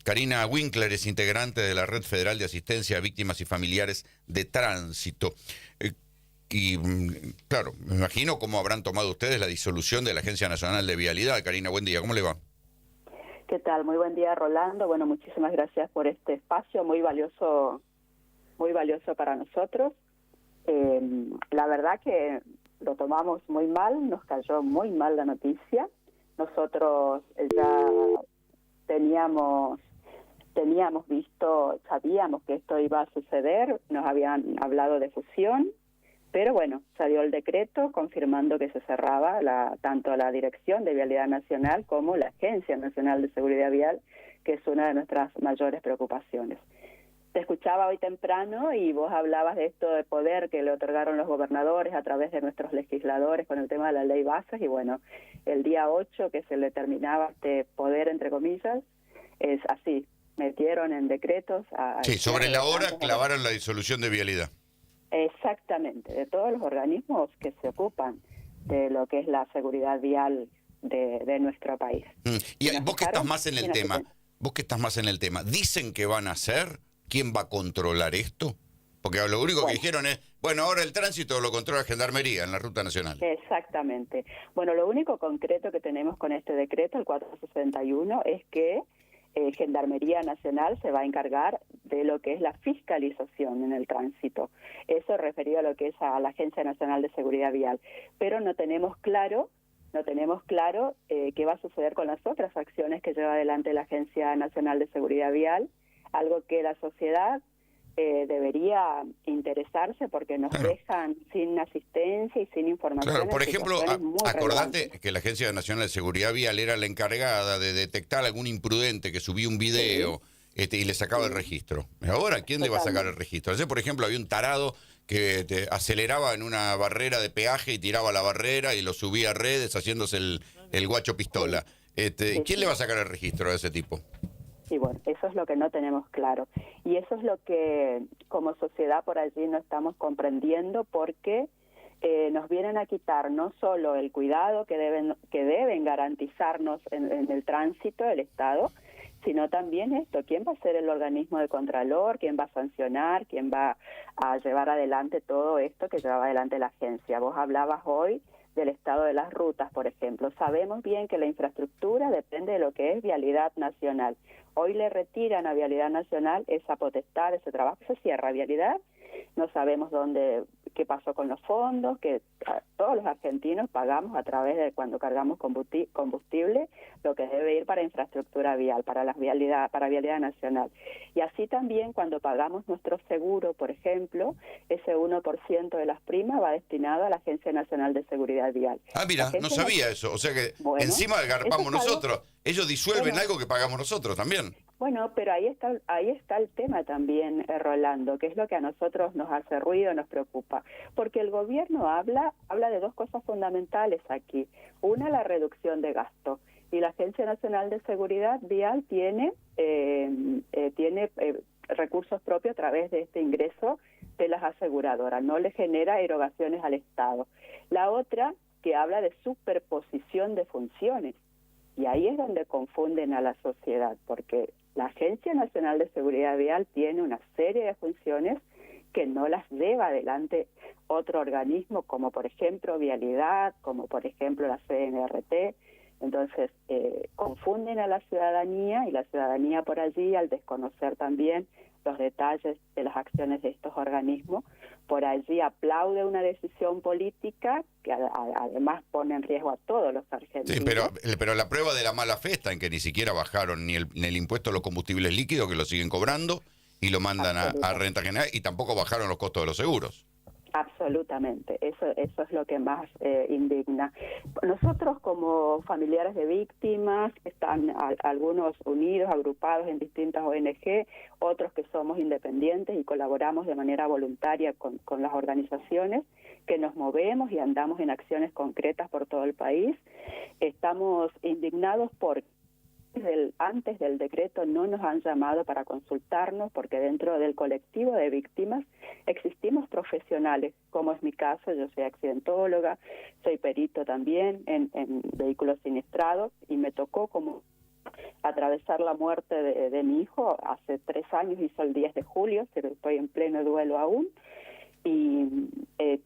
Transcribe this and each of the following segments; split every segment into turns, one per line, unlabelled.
Karina Winkler es integrante de la Red Federal de Asistencia a Víctimas y Familiares de Tránsito. Claro, me imagino cómo habrán tomado ustedes la disolución de la Agencia Nacional de Vialidad. Karina, buen día, ¿cómo le va?
¿Qué tal? Muy buen día, Rolando. Bueno, muchísimas gracias por este espacio muy valioso para nosotros. La verdad que lo tomamos muy mal, nos cayó muy mal la noticia. Nosotros ya teníamos visto, sabíamos que esto iba a suceder, nos habían hablado de fusión, pero bueno, salió el decreto confirmando que se cerraba tanto la Dirección de Vialidad Nacional como la Agencia Nacional de Seguridad Vial, que es una de nuestras mayores preocupaciones. Te escuchaba hoy temprano y vos hablabas de esto de poder que le otorgaron los gobernadores a través de nuestros legisladores con el tema de la ley Bases, y bueno, el día 8 que se le terminaba este poder, entre comillas, es así, metieron en decretos
sí, sobre la hora clavaron la disolución de vialidad.
Exactamente, de todos los organismos que se ocupan de lo que es la seguridad vial de nuestro país.
Y vos que estás más en el tema, dicen que van a hacer, ¿quién va a controlar esto? Porque lo único que dijeron es, bueno, ahora el tránsito lo controla Gendarmería en la Ruta Nacional.
Exactamente. Bueno, lo único concreto que tenemos con este decreto, el 461, es que Gendarmería Nacional se va a encargar de lo que es la fiscalización en el tránsito. Eso referido a lo que es a la Agencia Nacional de Seguridad Vial. Pero no tenemos claro qué va a suceder con las otras acciones que lleva adelante la Agencia Nacional de Seguridad Vial, algo que la sociedad debería interesarse porque nos dejan sin asistencia y sin información.
Claro, por ejemplo, acordate que la Agencia Nacional de Seguridad Vial era la encargada de detectar algún imprudente que subía un video y le sacaba el registro. Ahora, ¿quién le va a sacar el registro? Ayer, por ejemplo, había un tarado que aceleraba en una barrera de peaje y tiraba la barrera y lo subía a redes haciéndose el guacho pistola. ¿Quién le va a sacar el registro a ese tipo?
Sí, bueno, eso es lo que no tenemos claro. Y eso es lo que como sociedad por allí no estamos comprendiendo, porque nos vienen a quitar no solo el cuidado que deben garantizarnos en el tránsito del Estado, sino también esto, ¿quién va a ser el organismo de contralor? ¿Quién va a sancionar? ¿Quién va a llevar adelante todo esto que llevaba adelante la agencia? Vos hablabas hoy del estado de las rutas, por ejemplo. Sabemos bien que la infraestructura depende de lo que es Vialidad Nacional. Hoy le retiran a Vialidad Nacional esa potestad, ese trabajo, se cierra Vialidad, no sabemos qué pasó con los fondos, que todos los argentinos pagamos a través de cuando cargamos combustible, lo que debe ir para infraestructura vial, para Vialidad Nacional. Y así también cuando pagamos nuestro seguro, por ejemplo, ese 1% de las primas va destinado a la Agencia Nacional de Seguridad Vial.
Ah, mira, no sabía eso. O sea que encima garpamos nosotros. Ellos disuelven algo que pagamos nosotros también.
Bueno, pero ahí está el tema también, Rolando, que es lo que a nosotros nos hace ruido, nos preocupa. Porque el gobierno habla de dos cosas fundamentales aquí. Una, la reducción de gasto. Y la Agencia Nacional de Seguridad Vial tiene recursos propios a través de este ingreso de las aseguradoras. No le genera erogaciones al Estado. La otra, que habla de superposición de funciones. Y ahí es donde confunden a la sociedad, porque la Agencia Nacional de Seguridad Vial tiene una serie de funciones que no las lleva adelante otro organismo, como por ejemplo Vialidad, como por ejemplo la CNRT. Entonces, confunden a la ciudadanía, y la ciudadanía por allí, al desconocer también los detalles de las acciones de estos organismos, por allí aplaude una decisión política que además pone en riesgo a todos los argentinos.
Sí, pero la prueba de la mala fe está en que ni siquiera bajaron ni el impuesto a los combustibles líquidos, que lo siguen cobrando, y lo mandan a renta general, y tampoco bajaron los costos de los seguros.
Absolutamente, eso es lo que más indigna. Nosotros como familiares de víctimas, están algunos unidos, agrupados en distintas ONG, otros que somos independientes y colaboramos de manera voluntaria con las organizaciones, que nos movemos y andamos en acciones concretas por todo el país. Estamos indignados porque antes del decreto no nos han llamado para consultarnos, porque dentro del colectivo de víctimas existimos profesionales, como es mi caso. Yo soy accidentóloga, soy perito también en vehículos siniestrados, y me tocó como atravesar la muerte de mi hijo. Hace 3 años, hizo el 10 de julio, pero estoy en pleno duelo aún. Y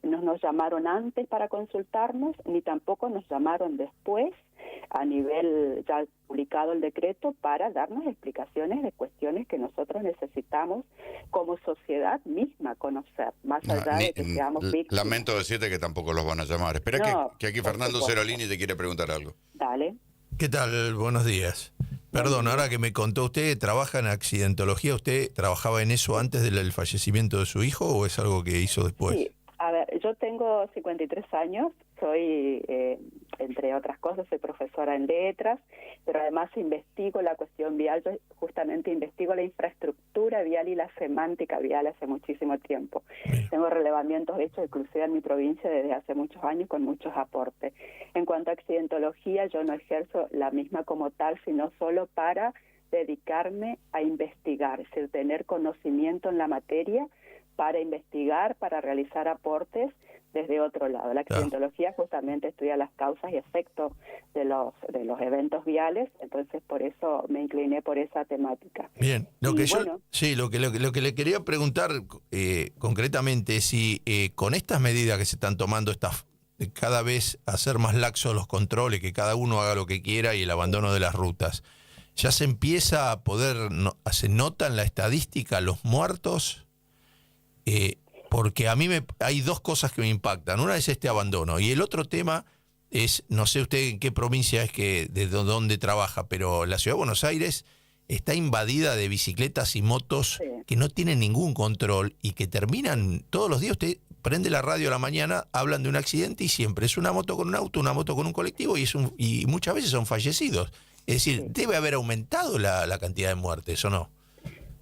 no nos llamaron antes para consultarnos, ni tampoco nos llamaron después, a nivel ya publicado el decreto, para darnos explicaciones de cuestiones que nosotros necesitamos como sociedad misma conocer, más allá de que seamos víctimas.
Lamento decirte que tampoco los van a llamar. Espera que aquí Fernando Cerolini te quiere preguntar algo.
Dale.
¿Qué tal? Buenos días. Perdón, ahora que me contó usted, ¿trabaja en accidentología? ¿Usted trabajaba en eso antes del fallecimiento de su hijo o es algo que hizo después?
Sí, a ver, yo tengo 53 años, soy, entre otras cosas, soy profesora en letras, pero además investigo la cuestión vial, yo justamente investigo la infraestructura vial y la semántica vial hace muchísimo tiempo. Bien. Tengo relevamientos hechos inclusive en mi provincia desde hace muchos años con muchos aportes. En cuanto a accidentología, yo no ejerzo la misma como tal, sino solo para dedicarme a investigar, es decir, tener conocimiento en la materia para investigar, para realizar aportes desde otro lado. La accidentología justamente estudia las causas y efectos de los eventos viales, entonces por eso me incliné por esa temática.
Bien, lo que le quería preguntar concretamente es si con estas medidas que se están tomando, cada vez hacer más laxos los controles, que cada uno haga lo que quiera y el abandono de las rutas, ¿ya se empieza a poder, se nota en la estadística los muertos? Porque a mí hay dos cosas que me impactan. Una es este abandono y el otro tema es, no sé usted en qué provincia es de dónde trabaja, pero la ciudad de Buenos Aires está invadida de bicicletas y motos que no tienen ningún control y que terminan todos los días. Usted prende la radio a la mañana, hablan de un accidente y siempre es una moto con un auto, una moto con un colectivo y muchas veces son fallecidos. Es decir, debe haber aumentado la cantidad de muertes, ¿o no?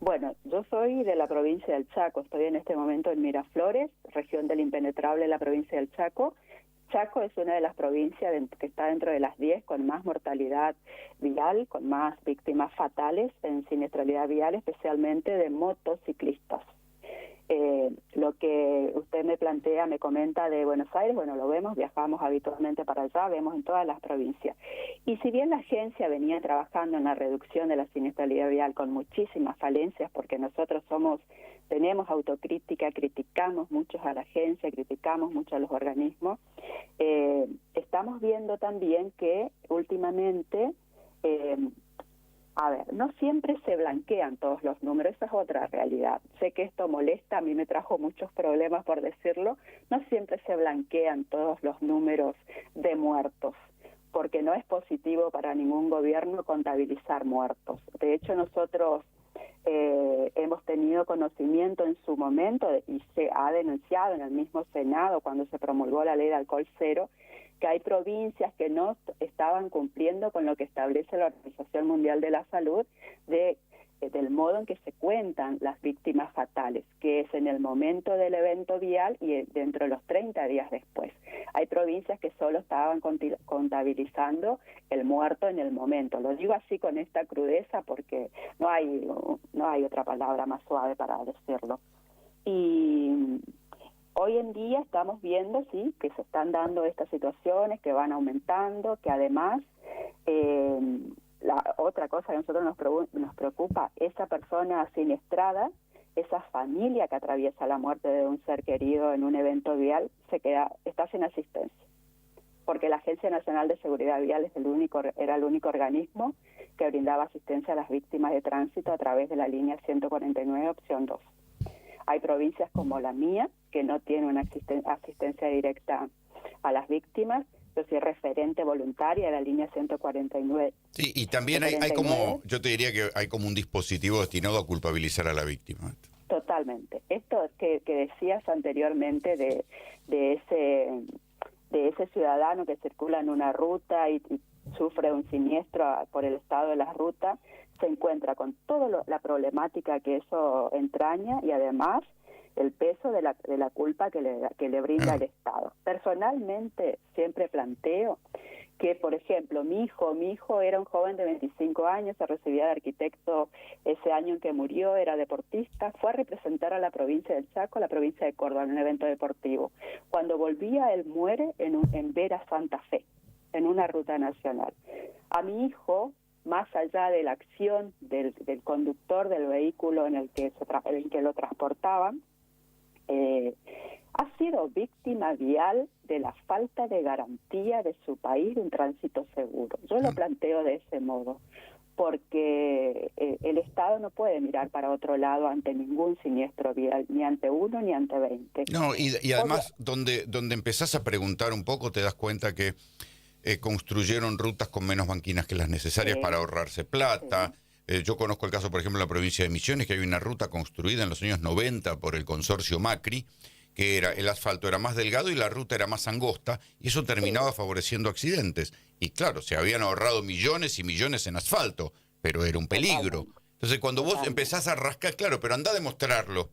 Bueno, yo soy de la provincia del Chaco, estoy en este momento en Miraflores, región del impenetrable de la provincia del Chaco. Chaco es una de las provincias que está dentro de las 10 con más mortalidad vial, con más víctimas fatales en siniestralidad vial, especialmente de motociclistas. Lo que usted me plantea, me comenta de Buenos Aires, bueno, lo vemos, viajamos habitualmente para allá, vemos en todas las provincias. Y si bien la agencia venía trabajando en la reducción de la siniestralidad vial con muchísimas falencias, porque nosotros tenemos autocrítica, criticamos mucho a la agencia, criticamos mucho a los organismos, estamos viendo también que últimamente... no siempre se blanquean todos los números, esa es otra realidad. Sé que esto molesta, a mí me trajo muchos problemas por decirlo, no siempre se blanquean todos los números de muertos, porque no es positivo para ningún gobierno contabilizar muertos. De hecho, nosotros hemos tenido conocimiento en su momento y se ha denunciado en el mismo Senado cuando se promulgó la ley de alcohol cero, que hay provincias que no estaban cumpliendo con lo que establece la Organización Mundial de la Salud del modo en que se cuentan las víctimas fatales, que es en el momento del evento vial y dentro de los 30 días después. Hay provincias que solo estaban contabilizando el muerto en el momento. Lo digo así con esta crudeza porque no hay otra palabra más suave para decirlo. Y hoy en día estamos viendo, sí, que se están dando estas situaciones, que van aumentando, que además la otra cosa que a nosotros nos preocupa, esa persona siniestrada, esa familia que atraviesa la muerte de un ser querido en un evento vial, está sin asistencia. Porque la Agencia Nacional de Seguridad Vial era el único organismo que brindaba asistencia a las víctimas de tránsito a través de la línea 149, opción 2. Hay provincias como la mía, que no tiene una asistencia directa a las víctimas. Yo soy referente voluntaria de la línea 149.
Sí, y también hay como, yo te diría que hay como un dispositivo destinado a culpabilizar a la víctima.
Totalmente. Esto que decías anteriormente de ese ciudadano que circula en una ruta y sufre un siniestro por el estado de la ruta, se encuentra con toda la problemática que eso entraña y además el peso de la culpa que le brinda el Estado. Personalmente siempre planteo que, por ejemplo, mi hijo era un joven de 25 años, se recibía de arquitecto ese año en que murió, era deportista, fue a representar a la provincia del Chaco, a la provincia de Córdoba, en un evento deportivo. Cuando volvía, él muere en Vera Santa Fe, en una ruta nacional. A mi hijo más allá de la acción del conductor del vehículo en el que lo transportaban, ha sido víctima vial de la falta de garantía de su país de un tránsito seguro. Yo lo planteo de ese modo, porque el Estado no puede mirar para otro lado ante ningún siniestro vial, ni ante uno ni ante 20.
No, y además, donde empezás a preguntar un poco, te das cuenta que construyeron rutas con menos banquinas que las necesarias para ahorrarse plata. Yo conozco el caso, por ejemplo, en la provincia de Misiones, que hay una ruta construida en los años 90 por el consorcio Macri, que el asfalto era más delgado y la ruta era más angosta, y eso terminaba favoreciendo accidentes. Y claro, se habían ahorrado millones y millones en asfalto, pero era un peligro. Entonces, cuando vos empezás a rascar, claro, pero andá a demostrarlo.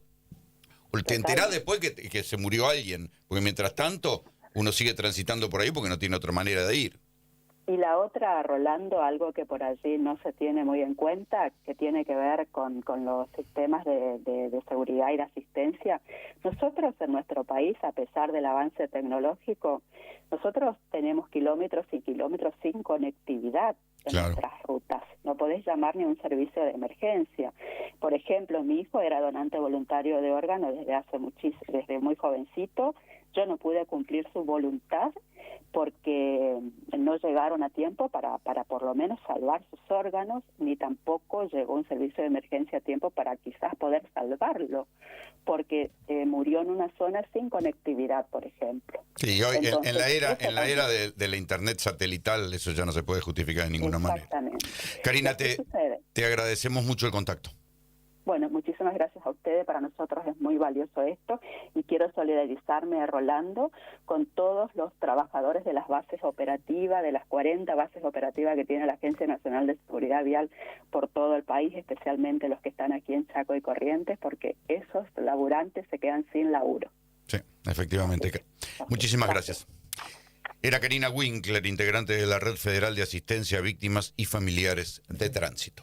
O te enterás después que se murió alguien, porque mientras tanto uno sigue transitando por ahí porque no tiene otra manera de ir.
Y la otra, Rolando, algo que por allí no se tiene muy en cuenta, que tiene que ver con los sistemas de seguridad y de asistencia. Nosotros en nuestro país, a pesar del avance tecnológico, nosotros tenemos kilómetros y kilómetros sin conectividad en nuestras rutas. No podés llamar ni a un servicio de emergencia. Por ejemplo, mi hijo era donante voluntario de órganos desde muy jovencito. Yo no pude cumplir su voluntad porque no llegaron a tiempo para por lo menos salvar sus órganos, ni tampoco llegó un servicio de emergencia a tiempo para quizás poder salvarlo, porque murió en una zona sin conectividad, por ejemplo.
Sí, hoy en la era de la internet satelital eso ya no se puede justificar de ninguna manera. Karina, te agradecemos mucho el contacto.
Bueno, muchísimas gracias a ustedes. Para nosotros es muy valioso esto y quiero solidarizarme, Rolando, con todos los trabajadores de las bases operativas, de las 40 bases operativas que tiene la Agencia Nacional de Seguridad Vial por todo el país, especialmente los que están aquí en Chaco y Corrientes, porque esos laburantes se quedan sin laburo.
Sí, efectivamente. Muchísimas gracias. Era Karina Winkler, integrante de la Red Federal de Asistencia a Víctimas y Familiares de Tránsito.